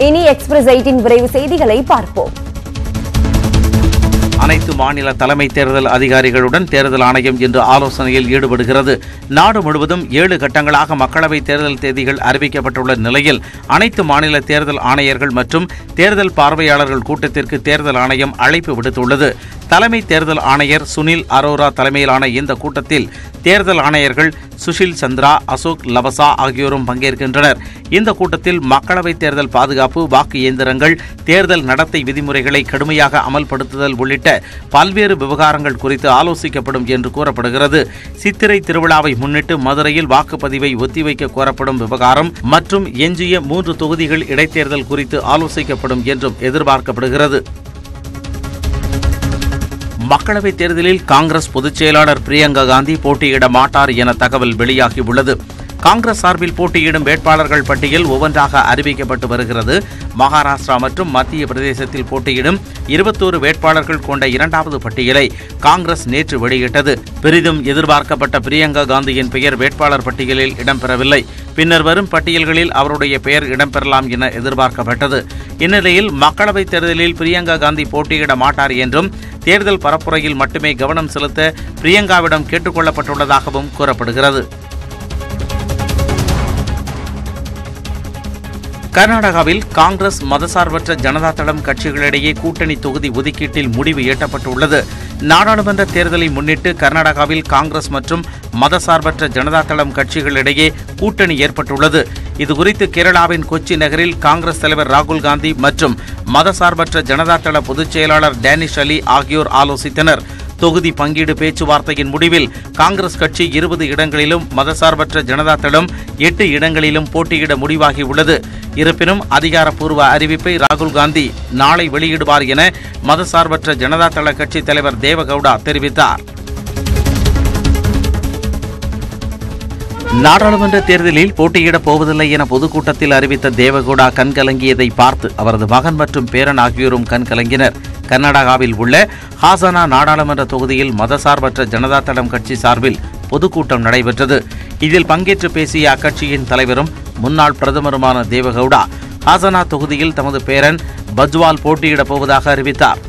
இனி எக்ஸ்பிரஸ் 8 விரைவு செய்திகளை பார்ப்போம். அனைத்து மாநில தலைமை தேர்தல் அதிகாரிகளுடன் தேர்தல் ஆணையம் இன்று ஆலோசனையில் ஈடுபடுகிறது. நாடு முழுவதும் 7 கட்டங்களாக மக்களவைத் தேர்தல் தேதிகள் அறிவிக்கப்பட்டுள்ள நிலையில் அனைத்து மாநில தேர்தல் ஆணையர்கள் மற்றும் தேர்தல் பார்வையாளர்கள் கூட்டத்திற்கு தேர்தல் ஆணையம் அழைப்பு விடுத்துள்ளது. தலைமை தேர்தல் ஆணையர் சுனில் அரோரா தலைமையிலான இந்த கூட்டத்தில் தேர்தல் ஆணையர்கள் சுஷில் சந்திரா, அசோக் லவசா ஆகியோரும் பங்கேற்கின்றனர். இந்த கூட்டத்தில் மக்களவைத் தேர்தல் பாதுகாப்பு, வாக்கு இயந்திரங்கள், தேர்தல் நடத்தை விதிமுறைகளை கடுமையாக அமல்படுத்துதல் உள்ளிட்ட பல்வேறு விவகாரங்கள் குறித்து ஆலோசிக்கப்படும் என்று கூறப்படுகிறது. சித்திரை திருவிழாவை முன்னிட்டு மதுரையில் வாக்குப்பதிவை ஒத்திவைக்க கோரப்படும் விவகாரம் மற்றும் எஞ்சிய 3 தொகுதிகள் இடைத்தேர்தல் குறித்து ஆலோசிக்கப்படும் என்றும் எதிர்பார்க்கப்படுகிறது. மக்களவைத் தேர்தலில் காங்கிரஸ் பொதுச் செயலாளர் பிரியங்கா காந்தி போட்டியிட மாட்டார் என தகவல் வெளியாகியுள்ளது. காங்கிரஸ் சார்பில் போட்டியிடும் வேட்பாளர்கள் பட்டியல் ஒவ்வொன்றாக அறிவிக்கப்பட்டு வருகிறது. மகாராஷ்டிரா மற்றும் மத்திய பிரதேசத்தில் போட்டியிடும் 21 வேட்பாளர்கள் கொண்ட 2வது பட்டியலை காங்கிரஸ் நேற்று வெளியிட்டது. பெரிதும் எதிர்பார்க்கப்பட்ட பிரியங்கா காந்தியின் பெயர் வேட்பாளர் பட்டியலில் இடம்பெறவில்லை. பின்னர் வரும் பட்டியல்களில் அவருடைய பெயர் இடம்பெறலாம் என எதிர்பார்க்கப்பட்டது. இந்நிலையில் மக்களவைத் தேர்தலில் பிரியங்கா காந்தி போட்டியிட மாட்டார் என்றும் தேர்தல் பரப்புரையில் மட்டுமே கவனம் செலுத்த பிரியங்காவிடம் கேட்டுக் கொள்ளப்பட்டுள்ளதாகவும் கூறப்படுகிறது. கர்நாடகாவில் காங்கிரஸ், மதசார்பற்ற ஜனதா தளம் கட்சிகளிடையே கூட்டணி தொகுதி ஒதுக்கீட்டில் முடிவு எட்டப்பட்டுள்ளது. நாடாளுமன்ற தேர்தலை முன்னிட்டு கர்நாடகாவில் காங்கிரஸ் மற்றும் மதசார்பற்ற ஜனதா தளம் கட்சிகளிடையே கூட்டணி ஏற்பட்டுள்ளது. இதுகுறித்து கேரளாவின் கொச்சி நகரில் காங்கிரஸ் தலைவர் ராகுல் காந்தி மற்றும் மதசார்பற்ற ஜனதா தள பொதுச் செயலாளர் டேனிஷ் அலி ஆகியோர் ஆலோசித்தனர். தொகுதி பங்கீடு பேச்சுவார்த்தையின் முடிவில் காங்கிரஸ் கட்சி 20 இடங்களிலும், மதசார்பற்ற ஜனதா தளம் 8 இடங்களிலும் போட்டியிட முடிவாகியுள்ளது. இருப்பினும் அதிகாரப்பூர்வ அறிவிப்பை ராகுல் காந்தி நாளை வெளியிடுவார் என மதசார்பற்ற ஜனதா தள கட்சி தலைவர் தேவகவுடா தெரிவித்தார். நாடாளுமன்ற தேர்தலில் போட்டியிடப் போவதில்லை என பொதுக்கூட்டத்தில் அறிவித்த தேவகவுடா கண்கலங்கியதை பார்த்து அவரது மகன் மற்றும் பேரன் ஆகியோரும் கண்கலங்கினர். கர்நாடகாவில் உள்ள ஹாசனா நாடாளுமன்ற தொகுதியில் மதசார்பற்ற ஜனதா தளம் கட்சி சார்பில் பொதுக்கூட்டம் நடைபெற்றது. இதில் பங்கேற்று பேசிய அக்கட்சியின் தலைவரும் முன்னாள் பிரதமருமான தேவகவுடா ஹாசனா தொகுதியில் தமது பேரன் பஜ்வால் போட்டியிடப் போவதாக அறிவித்தார்.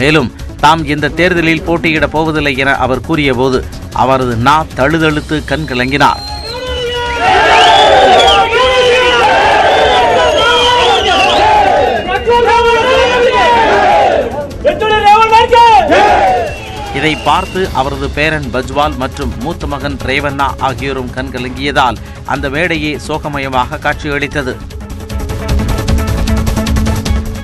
மேலும் தாம் இந்த தேர்தலில் போட்டியிடப் போவதில்லை என அவர் கூறியபோது அவரது தழுதழுத்து கண்கலங்கினார். இதை பார்த்து அவரது பேரன் பஜ்வால் மற்றும் மூத்த மகன் ரேவண்ணா ஆகியோரும் கண்கலங்கியதால் அந்த மேடையே சோகமயமாக காட்சியளித்தது.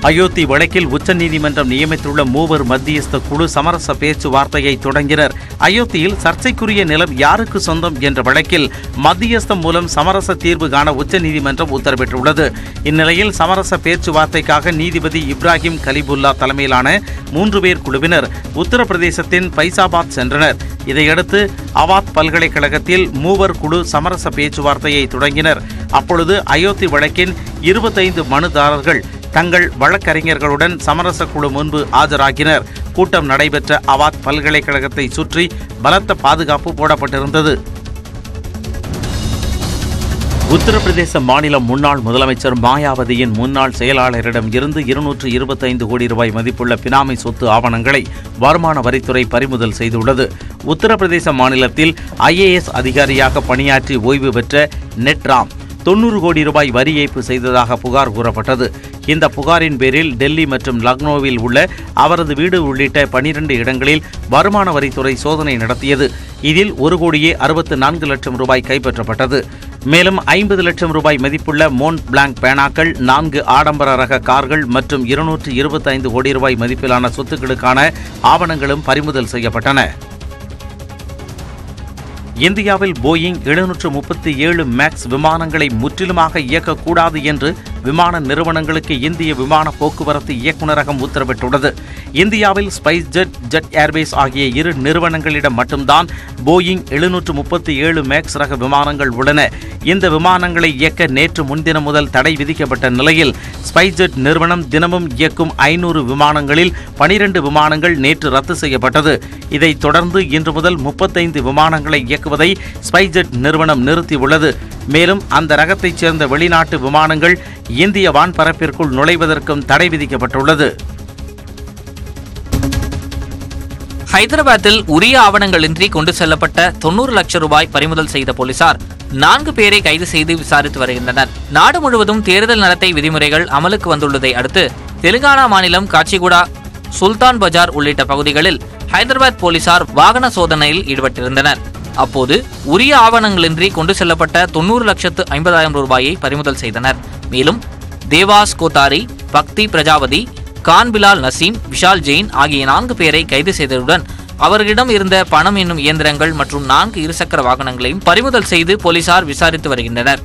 அயோத்தி வழக்கில் உச்சநீதிமன்றம் நியமித்துள்ள 3 மத்தியஸ்த குழு சமரச பேச்சுவார்த்தையை தொடங்கினர். அயோத்தியில் சர்ச்சைக்குரிய நிலம் யாருக்கு சொந்தம் என்ற வழக்கில் மத்தியஸ்தம் மூலம் சமரச தீர்வு காண உச்சநீதிமன்றம் உத்தரவிட்டுள்ளது. இந்நிலையில் சமரச பேச்சுவார்த்தைக்காக நீதிபதி இப்ராஹிம் கலிபுல்லா தலைமையிலான 3 பேர் குழுவினர் உத்தரப்பிரதேசத்தின் பைசாபாத் சென்றனர். இதையடுத்து அவாத் பல்கலைக்கழகத்தில் 3 குழு சமரச பேச்சுவார்த்தையை தொடங்கினர். அப்பொழுது அயோத்தி வழக்கின் 25 மனுதாரர்கள் தங்கள் வழக்கறிஞர்களுடன் சமரச குழு முன்பு ஆஜராகினர். கூட்டம் நடைபெற்ற அவாத் பல்கலைக்கழகத்தை சுற்றி பலத்த பாதுகாப்பு போடப்பட்டிருந்தது. உத்தரப்பிரதேச மாநில முன்னாள் முதலமைச்சர் மாயாவதியின் முன்னாள் செயலாளரிடம் இருந்து 225 கோடி ரூபாய் மதிப்புள்ள பினாமி சொத்து ஆவணங்களை வருமான வரித்துறை பறிமுதல் செய்துள்ளது. உத்தரப்பிரதேச மாநிலத்தில் IAS அதிகாரியாக பணியாற்றி ஓய்வு பெற்ற நெட்ராம் 90 கோடி ரூபாய் வரி ஏய்ப்பு செய்ததாக புகார் கூறப்பட்டது. இந்த புகாரின் பேரில் டெல்லி மற்றும் லக்னோவில் உள்ள அவரது வீடு உள்ளிட்ட 12 இடங்களில் வருமான வரித்துறை சோதனை நடத்தியது. இதில் 1,64 லட்சம் ரூபாய் கைப்பற்றப்பட்டது. மேலும் 50 லட்சம் ரூபாய் மதிப்புள்ள மோன்ட் பிளாங்க் பேனாக்கள், 4 ஆடம்பர ரக கார்கள் மற்றும் 225 கோடி ரூபாய் மதிப்பிலான சொத்துக்களுக்கான ஆவணங்களும் பறிமுதல் செய்யப்பட்டன. இந்தியாவில் போயிங் 737 மேக்ஸ் விமானங்களை முற்றிலுமாக இயக்கக்கூடாது என்று விமான நிறுவனங்களுக்கு இந்திய விமான போக்குவரத்து இயக்குநரகம் உத்தரவிட்டுள்ளது. இந்தியாவில் ஸ்பைஸ் ஜெட், ஜெட் ஏர்வேஸ் ஆகிய 2 நிறுவனங்களிடம் மட்டும்தான் போயிங் 737 மேக்ஸ் ரக விமானங்கள் உள்ளன. இந்த விமானங்களை இயக்க நேற்று முன்தினம் முதல் தடை விதிக்கப்பட்ட நிலையில் ஸ்பைஸ் ஜெட் நிறுவனம் தினமும் இயக்கும் 500 விமானங்களில் 12 விமானங்கள் நேற்று ரத்து செய்யப்பட்டது. இதைத் தொடர்ந்து இன்று முதல் 35 விமானங்களை இயக்குவதை ஸ்பைஸ் ஜெட் நிறுவனம் நிறுத்தியுள்ளது. மேலும் அந்த ரகத்தைச் சேர்ந்த வெளிநாட்டு விமானங்கள் இந்திய வான்பரப்பிற்குள் நுழைவதற்கும் தடை விதிக்கப்பட்டுள்ளது. ஹைதராபாத்தில் உரிய ஆவணங்களின்றி கொண்டு செல்லப்பட்ட 90 லட்சம் ரூபாய் பறிமுதல் செய்த போலீசார் 4 பேரை கைது செய்து விசாரித்து வருகின்றனர். நாடு முழுவதும் தேர்தல் நடத்தை விதிமுறைகள் அமலுக்கு வந்துள்ளதை அடுத்து தெலுங்கானா மாநிலம் காச்சிகுடா, சுல்தான் பஜார் உள்ளிட்ட பகுதிகளில் ஹைதராபாத் போலீசார் வாகன சோதனையில் ஈடுபட்டிருந்தனர். அப்போது உரிய ஆவணங்களின்றி கொண்டு செல்லப்பட்ட 90,50,000 ரூபாயை பறிமுதல் செய்தனர். மேலும் தேவாஸ் கோத்தாரி, பக்தி பிரஜாபதி, கான்பிலால் நசீம், விஷால் ஜெயின் ஆகிய 4 பேரை கைது செய்ததுடன் அவர்களிடம் இருந்த பணம் என்னும் இயந்திரங்கள் மற்றும் 4 இருசக்கர வாகனங்களையும் பறிமுதல் செய்து போலீசார் விசாரித்து வருகின்றனர்.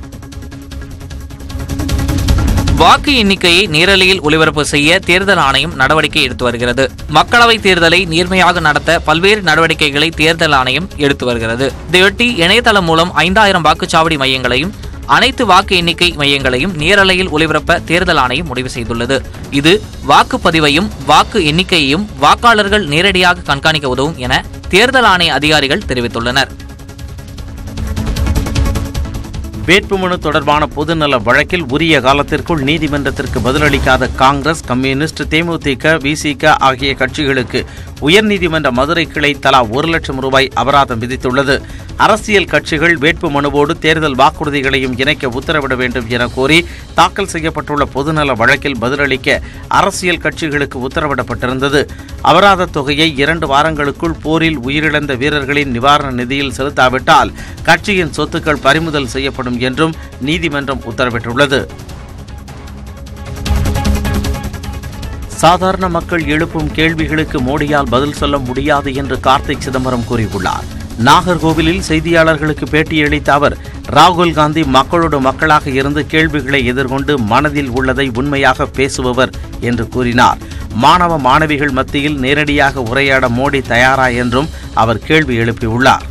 வாக்கு எண்ணிக்கையை நேரலையில் ஒளிபரப்பு செய்ய தேர்தல் ஆணையம் நடவடிக்கை எடுத்து வருகிறது. மக்களவைத் தேர்தலை நேர்மையாக நடத்த பல்வேறு நடவடிக்கைகளை தேர்தல் ஆணையம் எடுத்து வருகிறது. இதையொட்டி இணையதளம் மூலம் 5000 வாக்குச்சாவடி மையங்களையும் அனைத்து வாக்கு எண்ணிக்கை மையங்களையும் நேரலையில் ஒளிபரப்ப தேர்தல் ஆணையம் முடிவு செய்துள்ளது. இது வாக்குப்பதிவையும் வாக்கு எண்ணிக்கையையும் வாக்காளர்கள் நேரடியாக கண்காணிக்க உதவும் என தேர்தல் ஆணைய அதிகாரிகள் தெரிவித்துள்ளனர். வேட்புமனு தொடர்பான பொதுநல வழக்கில் உரிய காலத்திற்குள் நீதிமன்றத்திற்கு பதிலளிக்காத காங்கிரஸ், கம்யூனிஸ்ட், தேமுதிக, விசிக ஆகிய கட்சிகளுக்கு உயர்நீதிமன்ற மதுரை கிளை தலா 1 லட்சம் ரூபாய் அபராதம் விதித்துள்ளது. அரசியல் கட்சிகள் வேட்புமனுவோடு தேர்தல் வாக்குறுதிகளையும் இணைக்க உத்தரவிட வேண்டும் என கோரி தாக்கல் செய்யப்பட்டுள்ள பொதுநல வழக்கில் பதிலளிக்க அரசியல் கட்சிகளுக்கு உத்தரவிடப்பட்டிருந்தது. அபராத தொகையை 2 வாரங்களுக்குள் போரில் உயிரிழந்த வீரர்களின் நிவாரண நிதியில் செலுத்தாவிட்டால் கட்சியின் சொத்துக்கள் பறிமுதல் செய்யப்படும் என்றும் நீதிமன்றம் உத்தரவிட்டுள்ளது. சாதாரண மக்கள் எழுப்பும் கேள்விகளுக்கு மோடியால் பதில் சொல்ல முடியாது என்று கார்த்திக் சிதம்பரம் கூறியுள்ளார். நாகர்கோவிலில் செய்தியாளர்களுக்கு பேட்டியளித்த அவர், ராகுல் காந்தி மக்களோடு மக்களாக இருந்து கேள்விகளை எதிர்கொண்டு மனதில் உள்ளதை உண்மையாக பேசுபவர் என்று கூறினார். மாணவ மாணவிகள் மத்தியில் நேரடியாக உரையாட மோடி தயாரா என்றும் அவர் கேள்வி எழுப்பியுள்ளார்.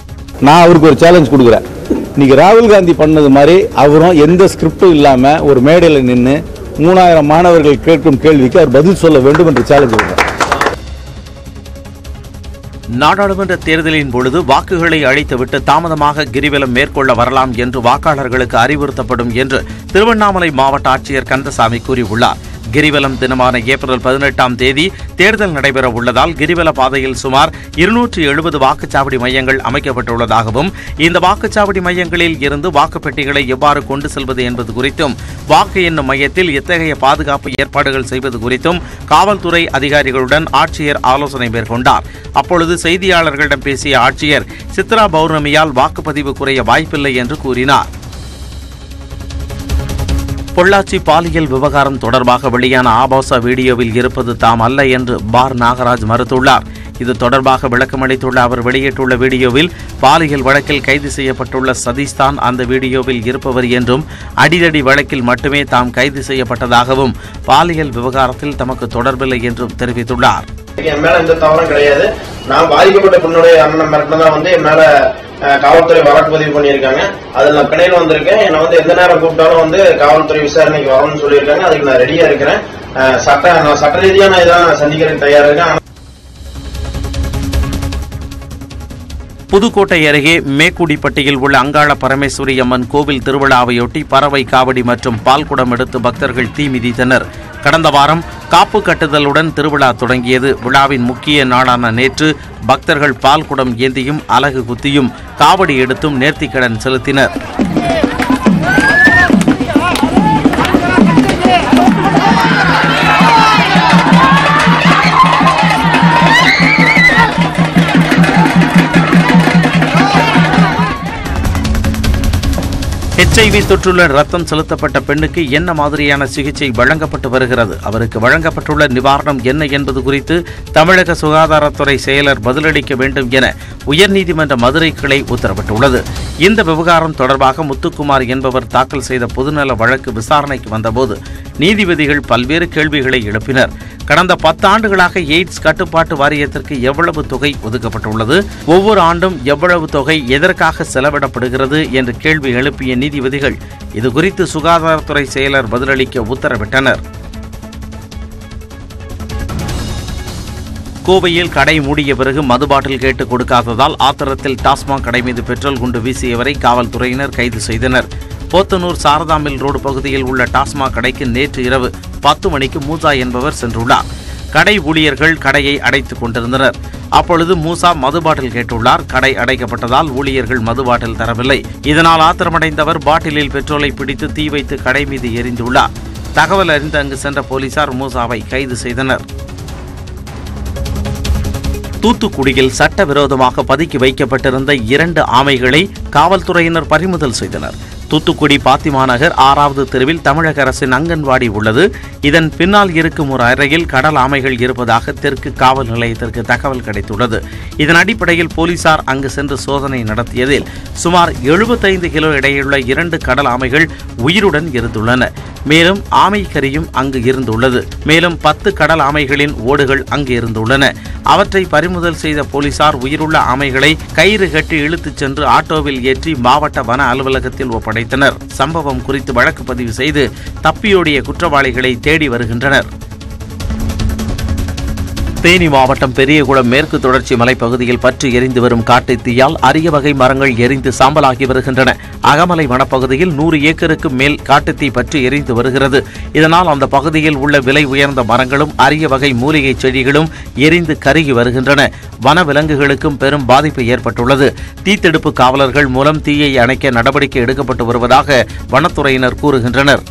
நான் அவருக்கு ஒரு சேலஞ்ச் கொடுக்குறேன். இன்னைக்கு ராகுல் காந்தி பண்ணது மாதிரி அவரும் எந்த ஸ்கிரிப்டும் இல்லாம ஒரு மேடையில் நின்று 3000 மாணவர்கள் கேட்கும் கேள்விக்கு அவர் பதில் சொல்ல வேண்டும் என்று சேலஞ்ச் கொடுக்கிறார். நாடாளுமன்ற தேர்தலின் பொழுது வாக்குகளை அளித்துவிட்டு தாமதமாக கிரிவலம் மேற்கொள்ள வரலாம் என்று வாக்காளர்களுக்கு அறிவுறுத்தப்படும் என்று திருவண்ணாமலை மாவட்ட ஆட்சியர் கந்தசாமி கூறியுள்ளார். கிரிவலம் தினமான ஏப்ரல் 18ஆம் தேதி தேர்தல் நடைபெற உள்ளதால் கிரிவல பாதையில் சுமார் 270 வாக்குச்சாவடி மையங்கள் அமைக்கப்பட்டுள்ளதாகவும் இந்த வாக்குச்சாவடி மையங்களில் இருந்து வாக்குப்பெட்டிகளை எவ்வாறு கொண்டு செல்வது என்பது குறித்தும் வாக்கு எண்ணும் மையத்தில் எத்தகைய பாதுகாப்பு ஏற்பாடுகள் செய்வது குறித்தும் காவல்துறை அதிகாரிகளுடன் ஆட்சியர் ஆலோசனை மேற்கொண்டார். அப்பொழுது செய்தியாளர்களிடம் பேசிய ஆட்சியர், சித்ரா பௌர்ணமியால் வாக்குப்பதிவு குறைய வாய்ப்பில்லை என்று கூறினார். பொள்ளாச்சி பாலியல் விவகாரம் தொடர்பாக வெளியான ஆபாச வீடியோவில் இருப்பது தாம் அல்ல என்று பார் நாகராஜ் மறுத்துள்ளார். இது தொடர்பாக விளக்கமளித்துள்ள அவர் வெளியிட்டுள்ள வீடியோவில் பாலியல் வழக்கில் கைது செய்யப்பட்டுள்ள சதீஷ்தான் அந்த வீடியோவில் இருப்பவர் என்றும் அடிதடி வழக்கில் மட்டுமே தாம் கைது செய்யப்பட்டதாகவும் பாலியல் விவகாரத்தில் தமக்கு தொடர்பில்லை என்றும் தெரிவித்துள்ளார். என் மேல எந்த தவறும் கிடையாது. நான் பாதிக்கப்பட்ட பெண்ணுடைய அண்ணன் மிரட்டினதான் என் மேல காவல்துறை வழக்கு பதிவு பண்ணியிருக்காங்க. அதுல நான் பிணையில் வந்திருக்கேன். என்னை எந்த நேரம் கூப்பிட்டாலும் காவல்துறை விசாரணைக்கு வரணும்னு சொல்லியிருக்காங்க. அதுக்கு நான் ரெடியா இருக்கிறேன். சட்ட ரீதியா நான் இதெல்லாம் சந்திக்கிறதுக்கு தயாரா இருக்கேன். புதுக்கோட்டை அருகே மேக்குடிப்பட்டியில் உள்ள அங்காள பரமேஸ்வரி அம்மன் கோவில் திருவிழாவையொட்டி பறவை காவடி மற்றும் பால்குடம் எடுத்து பக்தர்கள் தீ மிதித்தனர். கடந்த வாரம் காப்பு கட்டுதலுடன் திருவிழா தொடங்கியது. விழாவின் முக்கிய நாளான நேற்று பக்தர்கள் பால்குடம் ஏந்தியும் அலகு குத்தியும் காவடி எடுத்தும் நேர்த்திக்கடன் செலுத்தினர். HIV தொற்றுள்ள ரத்தம் செலுத்தப்பட்ட பெண்ணுக்கு என்ன மாதிரியான சிகிச்சை வழங்கப்பட்டு வருகிறது, அவருக்கு வழங்கப்பட்டுள்ள நிவாரணம் என்ன என்பது குறித்து தமிழக சுகாதாரத்துறை செயலர் பதிலளிக்க வேண்டும் என உயர்நீதிமன்ற மதுரை கிளை உத்தரவிட்டுள்ளது. இந்த விவகாரம் தொடர்பாக முத்துக்குமார் என்பவர் தாக்கல் செய்த பொதுநல வழக்கு விசாரணைக்கு வந்தபோது நீதிபதிகள் பல்வேறு கேள்விகளை எழுப்பினர். கடந்த 10 ஆண்டுகளாக எய்ட்ஸ் கட்டுப்பாட்டு வாரியத்திற்கு எவ்வளவு தொகை ஒதுக்கப்பட்டுள்ளது, ஒவ்வொரு ஆண்டும் எவ்வளவு தொகை எதற்காக செலவிடப்படுகிறது என்று கேள்வி எழுப்பிய நீதிபதிகள் இதுகுறித்து சுகாதாரத்துறை செயலர் பதிலளிக்க உத்தரவிட்டனர். கோவையில் கடை மூடிய பிறகு மது பாட்டில் கேட்டு கொடுக்காததால் ஆத்திரத்தில் டாஸ்மாக் கடை மீது பெட்ரோல் குண்டு வீசியவரை காவல்துறையினர் கைது செய்தனர். போத்தனூர் சாரதா மில் ரோடு பகுதியில் உள்ள டாஸ்மாக் கடைக்கு நேற்று இரவு 10 மணிக்கு மூசா என்பவர் சென்றுள்ளார். கடை ஊழியர்கள் கடையை அடைத்துக் கொண்டிருந்தனர். அப்பொழுது மூசா மது பாட்டில் கேட்டுள்ளார். கடை அடைக்கப்பட்டதால் ஊழியர்கள் மது பாட்டில் தரவில்லை. இதனால் ஆத்திரமடைந்தவர் பாட்டிலில் பெட்ரோலை பிடித்து தீ வைத்து கடை மீது எரிந்துள்ளார். தகவல் அறிந்து அங்கு சென்ற போலீசார் மூசாவை கைது செய்தனர். தூத்துக்குடியில் சட்டவிரோதமாக பதுக்கி வைக்கப்பட்டிருந்த 2 ஆமைகளை காவல்துறையினர் பறிமுதல் செய்தனர். தூத்துக்குடி பாத்திமா நகர் 6வது தெருவில் தமிழக அரசின் அங்கன்வாடி உள்ளது. இதன் பின்னால் இருக்கும் ஒரு அறையில் கடல் ஆமைகள் இருப்பதாக தெற்கு காவல் நிலையத்திற்கு தகவல் கிடைத்துள்ளது. இதன் அடிப்படையில் போலீசார் அங்கு சென்று சோதனை நடத்தியதில் சுமார் 75 கிலோ எடையுள்ள 2 கடல் ஆமைகள் உயிருடன் இருந்துள்ளன. மேலும் ஆமை கறியும் அங்கு இருந்துள்ளது. மேலும் 10 கடல் ஆமைகளின் ஓடுகள் அங்கு இருந்துள்ளன. அவற்றை பறிமுதல் செய்த போலீசார் உயிருள்ள ஆமைகளை கயிறு கட்டி இழுத்துச் சென்று ஆட்டோவில் ஏற்றி மாவட்ட வன அலுவலகத்தில் ஒப்படைத்தனர். சம்பவம் குறித்து வழக்கு பதிவு செய்து தப்பியோடிய குற்றவாளிகளை தேடி வருகின்றனர். தேனி மாவட்டம் பெரியகுளம் மேற்கு தொடர்ச்சி மலைப்பகுதியில் பற்றி எரிந்து வரும் காட்டுத் தீயால் அரிய வகை மரங்கள் எரிந்து சாம்பலாகி வருகின்றன. அகமலை வனப்பகுதியில் 100 ஏக்கருக்கு மேல் காட்டுத்தீ பற்றி எரிந்து வருகிறது. இதனால் அந்த பகுதியில் உள்ள விலை உயர்ந்த மரங்களும் அரிய வகை மூலிகை செடிகளும் எரிந்து கருகி வருகின்றன. வன விலங்குகளுக்கும் பெரும் பாதிப்பு ஏற்பட்டுள்ளது. தீத்தடுப்பு காவலர்கள் மூலம் தீயை அணைக்க நடவடிக்கை எடுக்கப்பட்டு வருவதாக வனத்துறையினர் கூறுகின்றனர்.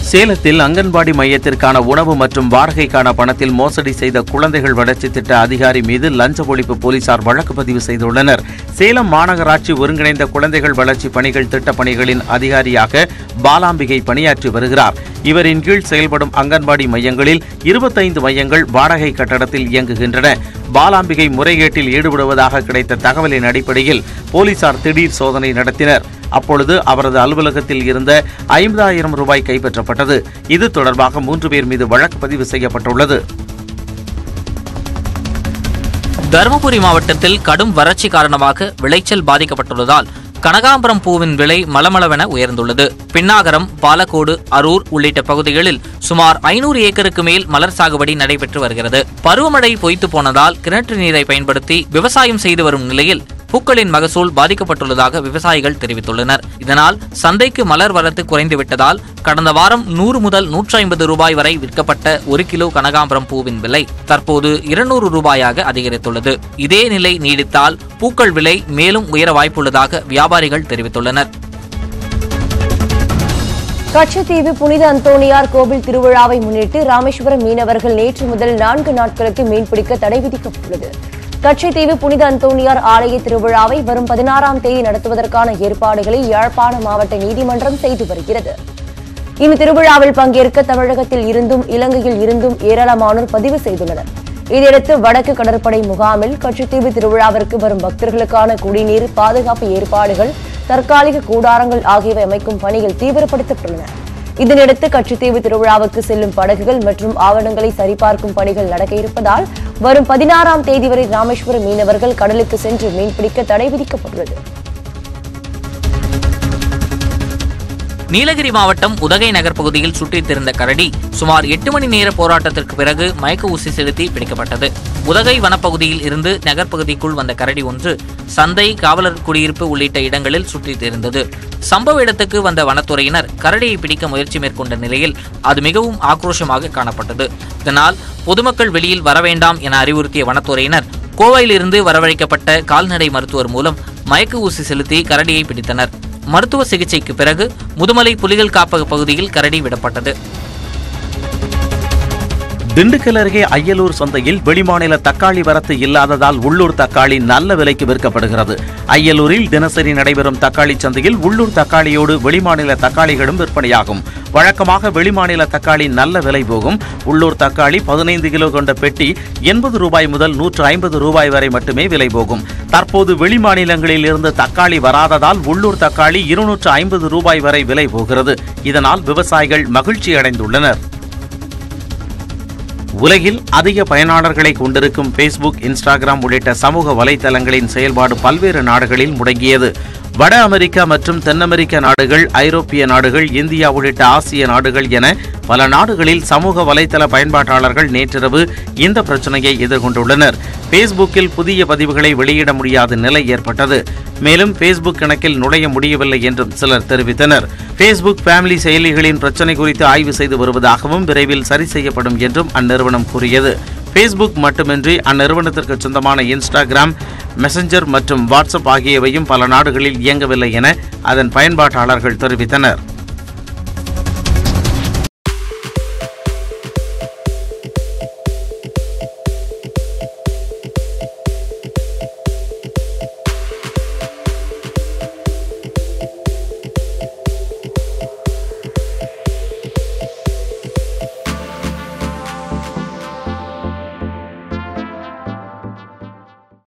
சேலத்தில் அங்கன்வாடி மையத்திற்கான உணவு மற்றும் வாடகைக்கான பணத்தில் மோசடி செய்த குழந்தைகள் வளர்ச்சி திட்ட அதிகாரி மீது லஞ்ச ஒழிப்பு போலீசார் வழக்கு பதிவு செய்துள்ளனர். சேலம் மாநகராட்சி ஒருங்கிணைந்த குழந்தைகள் வளர்ச்சி பணிகள் திட்டப் பணிகளின் அதிகாரியாக பாலாம்பிகை பணியாற்றி வருகிறார். இவரின் கீழ் செயல்படும் அங்கன்வாடி மையங்களில் 25 மையங்கள் வாடகை கட்டடத்தில் இயங்குகின்றன. பாலாம்பிகை முறைகேட்டில் ஈடுபடுவதாக கிடைத்த தகவலின் அடிப்படையில் போலீசார் திடீர் சோதனை நடத்தினர். அப்பொழுது அவரது அலுவலகத்தில் இருந்த 50,000 ரூபாய் கைப்பற்றப்பட்டது. இது தொடர்பாக 3 பேர் மீது வழக்கு பதிவு செய்யப்பட்டுள்ளது. தருமபுரி மாவட்டத்தில் கடும் வறட்சி காரணமாக விளைச்சல் பாதிக்கப்பட்டுள்ளதால் கனகாம்பரம் பூவின் விலை மளமளவென உயர்ந்துள்ளது. பின்னாகரம், பாலக்கோடு, அரூர் உள்ளிட்ட பகுதிகளில் சுமார் 500 ஏக்கருக்கு மேல் மலர் சாகுபடி நடைபெற்று வருகிறது. பருவமழை பொய்த்து போனதால் கிணற்று நீரை பயன்படுத்தி விவசாயம் செய்து வரும் நிலையில் பூக்களின் மகசூல் பாதிக்கப்பட்டுள்ளதாக விவசாயிகள் தெரிவித்துள்ளனர். இதனால் சந்தைக்கு மலர் வரத்து குறைந்துவிட்டதால் கடந்த வாரம் 100 முதல் 150 ரூபாய் வரை விற்கப்பட்ட 1 கிலோ கனகாம்பரம் பூவின் விலை தற்போது 200 ரூபாயாக அதிகரித்துள்ளது. இதே நிலை நீடித்தால் பூக்கள் விலை மேலும் உயர வாய்ப்புள்ளதாக வியாபாரிகள் தெரிவித்துள்ளனர். கச்சத்தீவு புனித அந்தோணியார் கோவில் திருவிழாவை முன்னிட்டு ராமேஸ்வரம் மீனவர்கள் நேற்று முதல் 4 நாட்களுக்கு மீன்பிடிக்க தடை விதிக்கப்பட்டுள்ளது. கச்சத்தீவு புனித அந்தோணியார் ஆலய திருவிழாவை வரும் 16ஆம் தேதி நடத்துவதற்கான ஏற்பாடுகளை யாழ்ப்பாண மாவட்ட நீதிமன்றம் செய்து வருகிறது. இந்த திருவிழாவில் பங்கேற்க தமிழகத்தில் இருந்தும் இலங்கையில் இருந்தும் ஏராளமானோர் பதிவு செய்துள்ளனர். இதையடுத்து வடக்கு கடற்படை முகாமில் கச்சத்தீவு திருவிழாவிற்கு வரும் பக்தர்களுக்கான குடிநீர், பாதுகாப்பு ஏற்பாடுகள், தற்காலிக கூடாரங்கள் ஆகியவை அமைக்கும் பணிகள் தீவிரப்படுத்தப்பட்டுள்ளன. இதனையடுத்து கச்சத்தீவு திருவிழாவுக்கு செல்லும் படகுகள் மற்றும் ஆவணங்களை சரிபார்க்கும் பணிகள் நடக்க இருப்பதால் வரும் 16ஆம் தேதி வரை ராமேஸ்வரம் மீனவர்கள் கடலுக்கு சென்று மீன்பிடிக்க தடை விதிக்கப்பட்டுள்ளது. நீலகிரி மாவட்டம் உதகை நகர் பகுதியில் சுற்றித் திரிந்த கரடி சுமார் 8 மணி நேர போராட்டத்திற்கு பிறகு மயக்க ஊசி செலுத்தி பிடிக்கப்பட்டது. உதகை வனப்பகுதியில் இருந்து நகர்பகுதிக்குள் வந்த கரடி ஒன்று சந்தை, காவலர் குடியிருப்பு உள்ளிட்ட இடங்களில் சுற்றித் திரிந்தது. சம்பவ இடத்துக்கு வந்த வனத்துறையினர் கரடியை பிடிக்க முயற்சி மேற்கொண்ட நிலையில் அது மிகவும் ஆக்ரோஷமாக காணப்பட்டது. இதனால் பொதுமக்கள் வெளியில் வர வேண்டாம் என அறிவுறுத்திய வனத்துறையினர் கோவையிலிருந்து வரவழைக்கப்பட்ட கால்நடை மருத்துவர் மூலம் மயக்க ஊசி செலுத்தி கரடியை பிடித்தனர். மருத்துவ சிகிச்சைக்கு பிறகு முதுமலை புலிகள் காப்பக பகுதியில் கரடி விடப்பட்டது. திண்டுக்கல் அருகே அய்யலூர் சந்தையில் வெளிமாநில தக்காளி வரத்து இல்லாததால் உள்ளூர் தக்காளி நல்ல விலைக்கு விற்கப்படுகிறது. அய்யலூரில் தினசரி நடைபெறும் தக்காளி சந்தையில் உள்ளூர் தக்காளியோடு வெளிமாநில தக்காளிகளும் விற்பனையாகும். வழக்கமாக வெளிமாநில தக்காளி நல்ல விலை போகும். உள்ளூர் தக்காளி 15 கிலோ கொண்ட பெட்டி 80 ரூபாய் முதல் 150 ரூபாய் வரை மட்டுமே விலை போகும். தற்போது வெளிமாநிலங்களில் இருந்து தக்காளி வராததால் உள்ளூர் தக்காளி 250 ரூபாய் வரை விலை போகிறது. இதனால் விவசாயிகள் மகிழ்ச்சி அடைந்துள்ளனர். உலகில் அதிக பயனாளர்களை கொண்டிருக்கும் ஃபேஸ்புக், இன்ஸ்டாகிராம் உள்ளிட்ட சமூக வலைதளங்களின் செயல்பாடு பல்வேறு நாடுகளில் முடங்கியது. வட அமெரிக்கா மற்றும் தென் அமெரிக்க நாடுகள், ஐரோப்பிய நாடுகள், இந்தியா உள்ளிட்ட ஆசிய நாடுகள் என பல நாடுகளில் சமூக வலைதள பயன்பாட்டாளர்கள் நேற்றிரவு இந்த பிரச்சனையை எதிர்கொண்டுள்ளனர். ஃபேஸ்புக்கில் புதிய பதிவுகளை வெளியிட முடியாத நிலை ஏற்பட்டது. மேலும் ஃபேஸ்புக் கணக்கில் நுழைய முடியவில்லை என்றும் சிலர் தெரிவித்தனர். ஃபேஸ்புக் ஃபேமிலி செயலிகளின் பிரச்சனை குறித்து ஆய்வு செய்து வருவதாகவும் விரைவில் சரி செய்யப்படும் என்றும் அந்நிறுவனம் கூறியது. ஃபேஸ்புக் மட்டுமின்றி அந்நிறுவனத்திற்கு சொந்தமான இன்ஸ்டாகிராம், மெசஞ்சர் மற்றும் வாட்ஸ்அப் ஆகியவையும் பல நாடுகளில் இயங்கவில்லை என அதன் பயன்பாட்டாளர்கள் தெரிவித்தனர்.